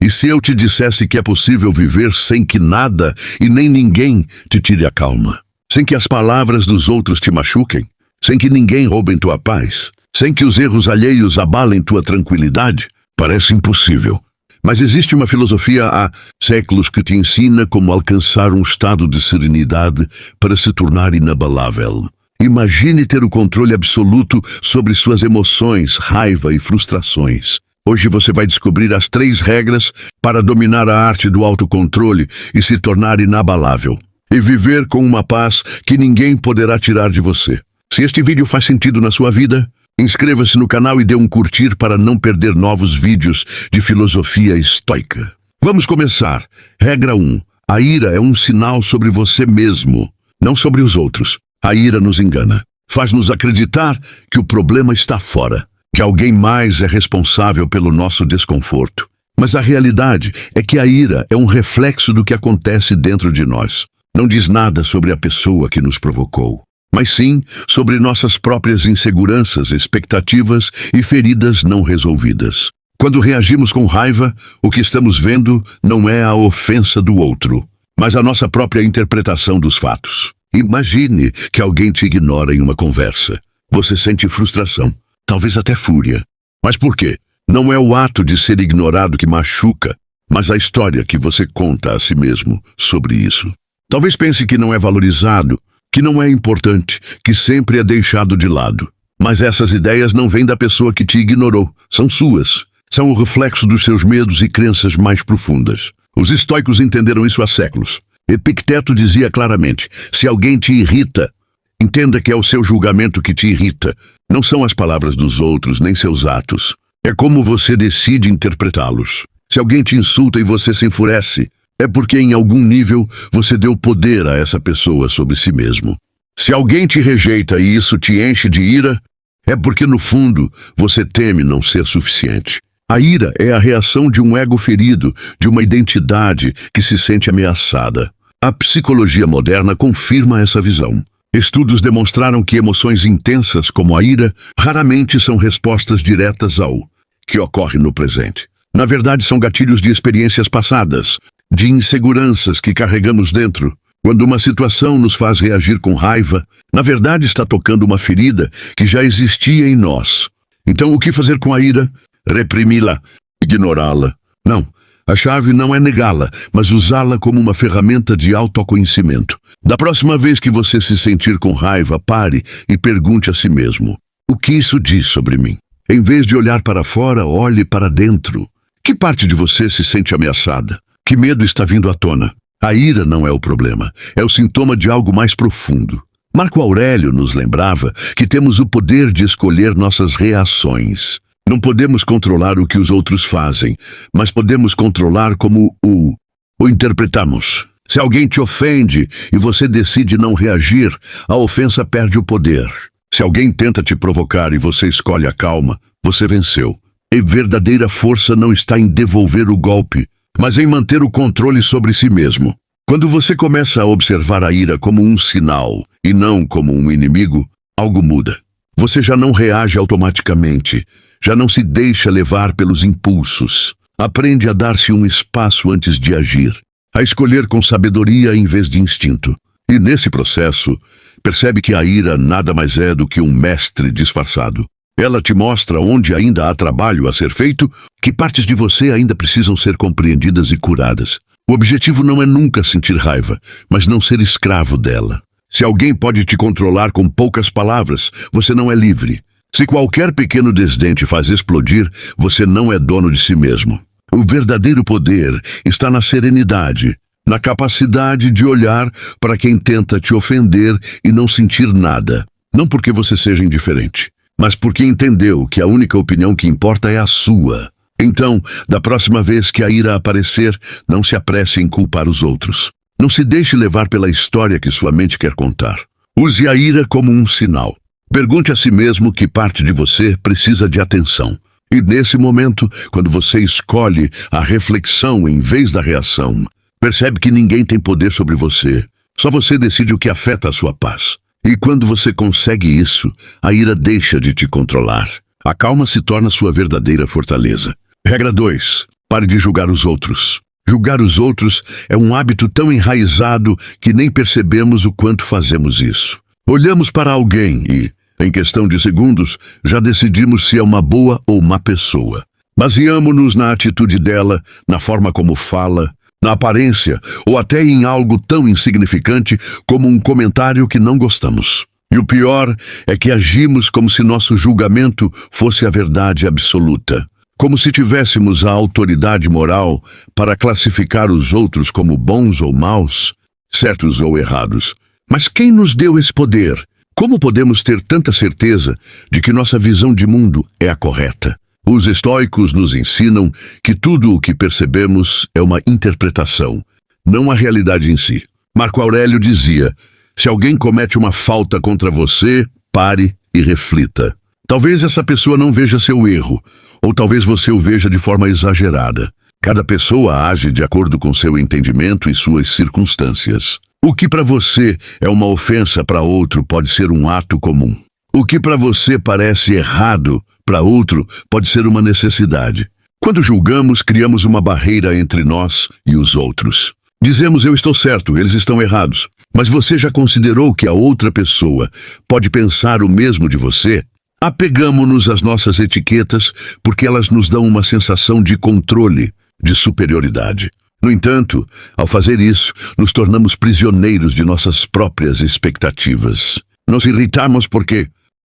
E se eu te dissesse que é possível viver sem que nada e nem ninguém te tire a calma? Sem que as palavras dos outros te machuquem? Sem que ninguém roube tua paz? Sem que os erros alheios abalem tua tranquilidade? Parece impossível. Mas existe uma filosofia há séculos que te ensina como alcançar um estado de serenidade para se tornar inabalável. Imagine ter o controle absoluto sobre suas emoções, raiva e frustrações. Hoje você vai descobrir as 3 regras para dominar a arte do autocontrole e se tornar inabalável. E viver com uma paz que ninguém poderá tirar de você. Se este vídeo faz sentido na sua vida, inscreva-se no canal e dê um curtir para não perder novos vídeos de filosofia estoica. Vamos começar. Regra 1. A ira é um sinal sobre você mesmo, não sobre os outros. A ira nos engana. Faz-nos acreditar que o problema está fora, que alguém mais é responsável pelo nosso desconforto. Mas a realidade é que a ira é um reflexo do que acontece dentro de nós. Não diz nada sobre a pessoa que nos provocou, mas sim sobre nossas próprias inseguranças, expectativas e feridas não resolvidas. Quando reagimos com raiva, o que estamos vendo não é a ofensa do outro, mas a nossa própria interpretação dos fatos. Imagine que alguém te ignora em uma conversa. Você sente frustração, talvez até fúria. Mas por quê? Não é o ato de ser ignorado que machuca, mas a história que você conta a si mesmo sobre isso. Talvez pense que não é valorizado, que não é importante, que sempre é deixado de lado. Mas essas ideias não vêm da pessoa que te ignorou, são suas. São o reflexo dos seus medos e crenças mais profundas. Os estoicos entenderam isso há séculos. Epicteto dizia claramente: se alguém te irrita, entenda que é o seu julgamento que te irrita. Não são as palavras dos outros, nem seus atos. É como você decide interpretá-los. Se alguém te insulta e você se enfurece, é porque em algum nível você deu poder a essa pessoa sobre si mesmo. Se alguém te rejeita e isso te enche de ira, é porque no fundo você teme não ser suficiente. A ira é a reação de um ego ferido, de uma identidade que se sente ameaçada. A psicologia moderna confirma essa visão. Estudos demonstraram que emoções intensas como a ira raramente são respostas diretas ao que ocorre no presente. Na verdade, são gatilhos de experiências passadas, de inseguranças que carregamos dentro. Quando uma situação nos faz reagir com raiva, na verdade está tocando uma ferida que já existia em nós. Então, o que fazer com a ira? Reprimi-la, ignorá-la. Não, a chave não é negá-la, mas usá-la como uma ferramenta de autoconhecimento. Da próxima vez que você se sentir com raiva, pare e pergunte a si mesmo: o que isso diz sobre mim? Em vez de olhar para fora, olhe para dentro. Que parte de você se sente ameaçada? Que medo está vindo à tona? A ira não é o problema, é o sintoma de algo mais profundo. Marco Aurélio nos lembrava que temos o poder de escolher nossas reações. Não podemos controlar o que os outros fazem, mas podemos controlar como o interpretamos. Se alguém te ofende e você decide não reagir, a ofensa perde o poder. Se alguém tenta te provocar e você escolhe a calma, você venceu. E verdadeira força não está em devolver o golpe, mas em manter o controle sobre si mesmo. Quando você começa a observar a ira como um sinal e não como um inimigo, algo muda. Você já não reage automaticamente, já não se deixa levar pelos impulsos. Aprende a dar-se um espaço antes de agir, a escolher com sabedoria em vez de instinto. E nesse processo, percebe que a ira nada mais é do que um mestre disfarçado. Ela te mostra onde ainda há trabalho a ser feito, que partes de você ainda precisam ser compreendidas e curadas. O objetivo não é nunca sentir raiva, mas não ser escravo dela. Se alguém pode te controlar com poucas palavras, você não é livre. Se qualquer pequeno desdém te faz explodir, você não é dono de si mesmo. O verdadeiro poder está na serenidade, na capacidade de olhar para quem tenta te ofender e não sentir nada. Não porque você seja indiferente, mas porque entendeu que a única opinião que importa é a sua. Então, da próxima vez que a ira aparecer, não se apresse em culpar os outros. Não se deixe levar pela história que sua mente quer contar. Use a ira como um sinal. Pergunte a si mesmo que parte de você precisa de atenção. E nesse momento, quando você escolhe a reflexão em vez da reação, percebe que ninguém tem poder sobre você. Só você decide o que afeta a sua paz. E quando você consegue isso, a ira deixa de te controlar. A calma se torna sua verdadeira fortaleza. Regra 2. Pare de julgar os outros. Julgar os outros é um hábito tão enraizado que nem percebemos o quanto fazemos isso. Olhamos para alguém e, em questão de segundos, já decidimos se é uma boa ou má pessoa. Baseamo-nos na atitude dela, na forma como fala, na aparência ou até em algo tão insignificante como um comentário que não gostamos. E o pior é que agimos como se nosso julgamento fosse a verdade absoluta. Como se tivéssemos a autoridade moral para classificar os outros como bons ou maus, certos ou errados. Mas quem nos deu esse poder? Como podemos ter tanta certeza de que nossa visão de mundo é a correta? Os estoicos nos ensinam que tudo o que percebemos é uma interpretação, não a realidade em si. Marco Aurélio dizia: se alguém comete uma falta contra você, pare e reflita. Talvez essa pessoa não veja seu erro, ou talvez você o veja de forma exagerada. Cada pessoa age de acordo com seu entendimento e suas circunstâncias. O que para você é uma ofensa, para outro pode ser um ato comum. O que para você parece errado, para outro pode ser uma necessidade. Quando julgamos, criamos uma barreira entre nós e os outros. Dizemos: eu estou certo, eles estão errados. Mas você já considerou que a outra pessoa pode pensar o mesmo de você? Apegamo-nos às nossas etiquetas porque elas nos dão uma sensação de controle, de superioridade. No entanto, ao fazer isso, nos tornamos prisioneiros de nossas próprias expectativas. Nos irritamos porque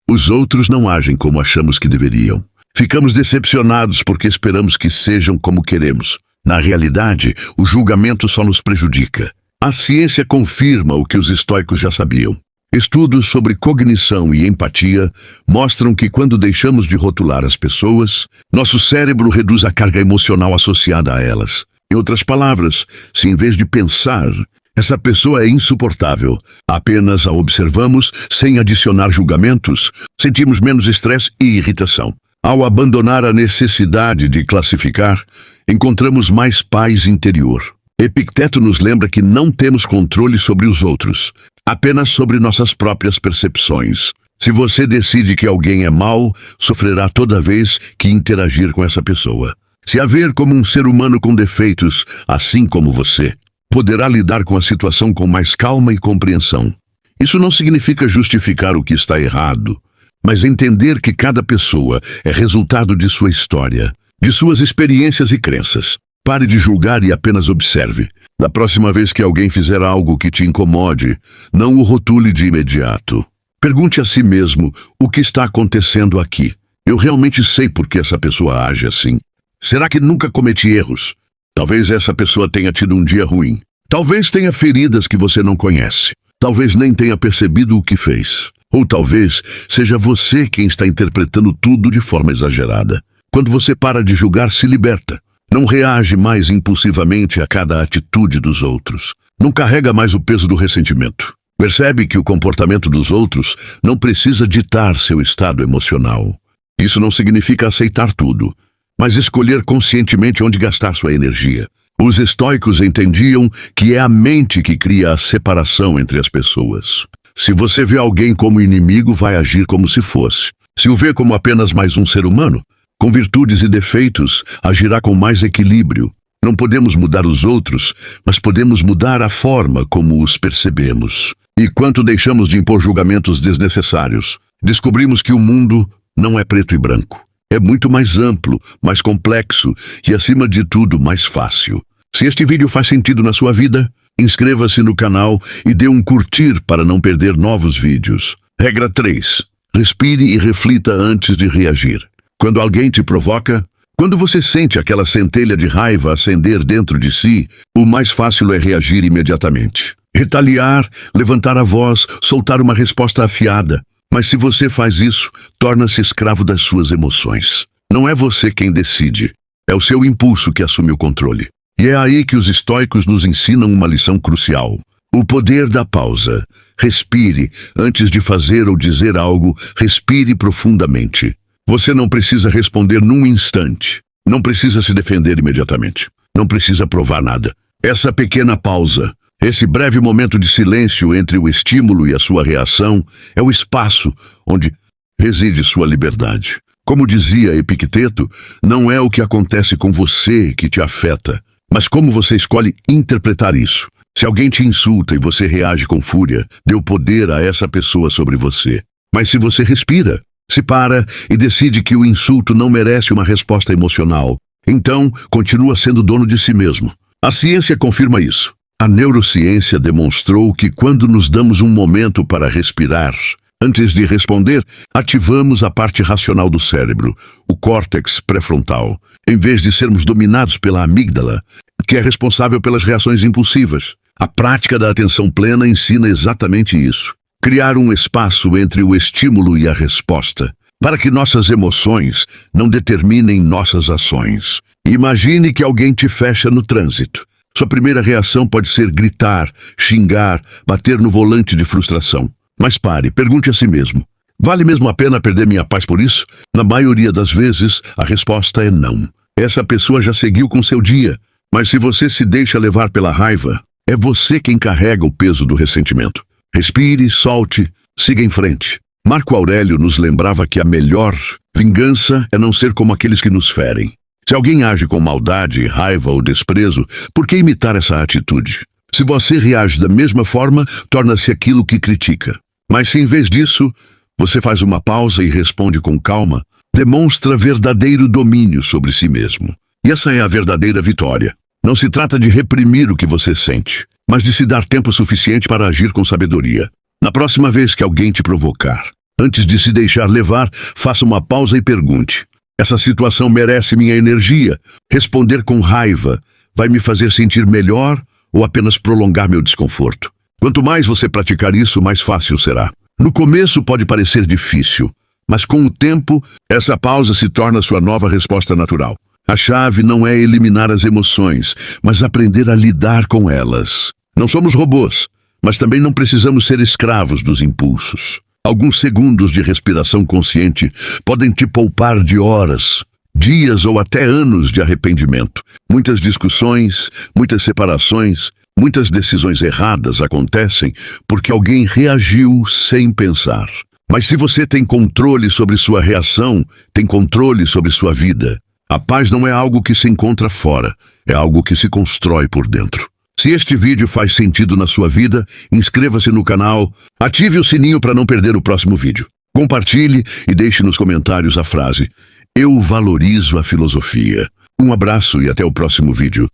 os outros não agem como achamos que deveriam. Ficamos decepcionados porque esperamos que sejam como queremos. Na realidade, o julgamento só nos prejudica. A ciência confirma o que os estoicos já sabiam. Estudos sobre cognição e empatia mostram que quando deixamos de rotular as pessoas, nosso cérebro reduz a carga emocional associada a elas. Em outras palavras, se em vez de pensar, essa pessoa é insuportável, apenas a observamos sem adicionar julgamentos, sentimos menos estresse e irritação. Ao abandonar a necessidade de classificar, encontramos mais paz interior. Epicteto nos lembra que não temos controle sobre os outros, apenas sobre nossas próprias percepções. Se você decide que alguém é mau, sofrerá toda vez que interagir com essa pessoa. Se a ver como um ser humano com defeitos, assim como você, poderá lidar com a situação com mais calma e compreensão. Isso não significa justificar o que está errado, mas entender que cada pessoa é resultado de sua história, de suas experiências e crenças. Pare de julgar e apenas observe. Da próxima vez que alguém fizer algo que te incomode, não o rotule de imediato. Pergunte a si mesmo: o que está acontecendo aqui? Eu realmente sei por que essa pessoa age assim. Será que nunca cometi erros? Talvez essa pessoa tenha tido um dia ruim. Talvez tenha feridas que você não conhece. Talvez nem tenha percebido o que fez. Ou talvez seja você quem está interpretando tudo de forma exagerada. Quando você para de julgar, se liberta. Não reage mais impulsivamente a cada atitude dos outros. Não carrega mais o peso do ressentimento. Percebe que o comportamento dos outros não precisa ditar seu estado emocional. Isso não significa aceitar tudo, mas escolher conscientemente onde gastar sua energia. Os estoicos entendiam que é a mente que cria a separação entre as pessoas. Se você vê alguém como inimigo, vai agir como se fosse. Se o vê como apenas mais um ser humano, com virtudes e defeitos, agirá com mais equilíbrio. Não podemos mudar os outros, mas podemos mudar a forma como os percebemos. E quanto deixamos de impor julgamentos desnecessários, descobrimos que o mundo não é preto e branco. É muito mais amplo, mais complexo e, acima de tudo, mais fácil. Se este vídeo faz sentido na sua vida, inscreva-se no canal e dê um curtir para não perder novos vídeos. Regra 3. Respire e reflita antes de reagir. Quando alguém te provoca, quando você sente aquela centelha de raiva acender dentro de si, o mais fácil é reagir imediatamente. Retaliar, levantar a voz, soltar uma resposta afiada. Mas se você faz isso, torna-se escravo das suas emoções. Não é você quem decide, é o seu impulso que assume o controle. E é aí que os estoicos nos ensinam uma lição crucial. O poder da pausa. Respire. Antes de fazer ou dizer algo, respire profundamente. Você não precisa responder num instante. Não precisa se defender imediatamente. Não precisa provar nada. Essa pequena pausa, esse breve momento de silêncio entre o estímulo e a sua reação, é o espaço onde reside sua liberdade. Como dizia Epicteto, não é o que acontece com você que te afeta, mas como você escolhe interpretar isso. Se alguém te insulta e você reage com fúria, deu poder a essa pessoa sobre você. Mas se você respira, se para e decide que o insulto não merece uma resposta emocional, então continua sendo dono de si mesmo. A ciência confirma isso. A neurociência demonstrou que quando nos damos um momento para respirar, antes de responder, ativamos a parte racional do cérebro, o córtex pré-frontal, em vez de sermos dominados pela amígdala, que é responsável pelas reações impulsivas. A prática da atenção plena ensina exatamente isso. Criar um espaço entre o estímulo e a resposta, para que nossas emoções não determinem nossas ações. Imagine que alguém te fecha no trânsito. Sua primeira reação pode ser gritar, xingar, bater no volante de frustração. Mas pare, pergunte a si mesmo. Vale mesmo a pena perder minha paz por isso? Na maioria das vezes, a resposta é não. Essa pessoa já seguiu com seu dia. Mas se você se deixa levar pela raiva, é você quem carrega o peso do ressentimento. Respire, solte, siga em frente. Marco Aurélio nos lembrava que a melhor vingança é não ser como aqueles que nos ferem. Se alguém age com maldade, raiva ou desprezo, por que imitar essa atitude? Se você reage da mesma forma, torna-se aquilo que critica. Mas se em vez disso, você faz uma pausa e responde com calma, demonstra verdadeiro domínio sobre si mesmo. E essa é a verdadeira vitória. Não se trata de reprimir o que você sente, mas de se dar tempo suficiente para agir com sabedoria. Na próxima vez que alguém te provocar, antes de se deixar levar, faça uma pausa e pergunte: essa situação merece minha energia? Responder com raiva vai me fazer sentir melhor ou apenas prolongar meu desconforto? Quanto mais você praticar isso, mais fácil será. No começo pode parecer difícil, mas com o tempo, essa pausa se torna sua nova resposta natural. A chave não é eliminar as emoções, mas aprender a lidar com elas. Não somos robôs, mas também não precisamos ser escravos dos impulsos. Alguns segundos de respiração consciente podem te poupar de horas, dias ou até anos de arrependimento. Muitas discussões, muitas separações, muitas decisões erradas acontecem porque alguém reagiu sem pensar. Mas se você tem controle sobre sua reação, tem controle sobre sua vida. A paz não é algo que se encontra fora, é algo que se constrói por dentro. Se este vídeo faz sentido na sua vida, inscreva-se no canal, ative o sininho para não perder o próximo vídeo. Compartilhe e deixe nos comentários a frase: eu valorizo a filosofia. Um abraço e até o próximo vídeo.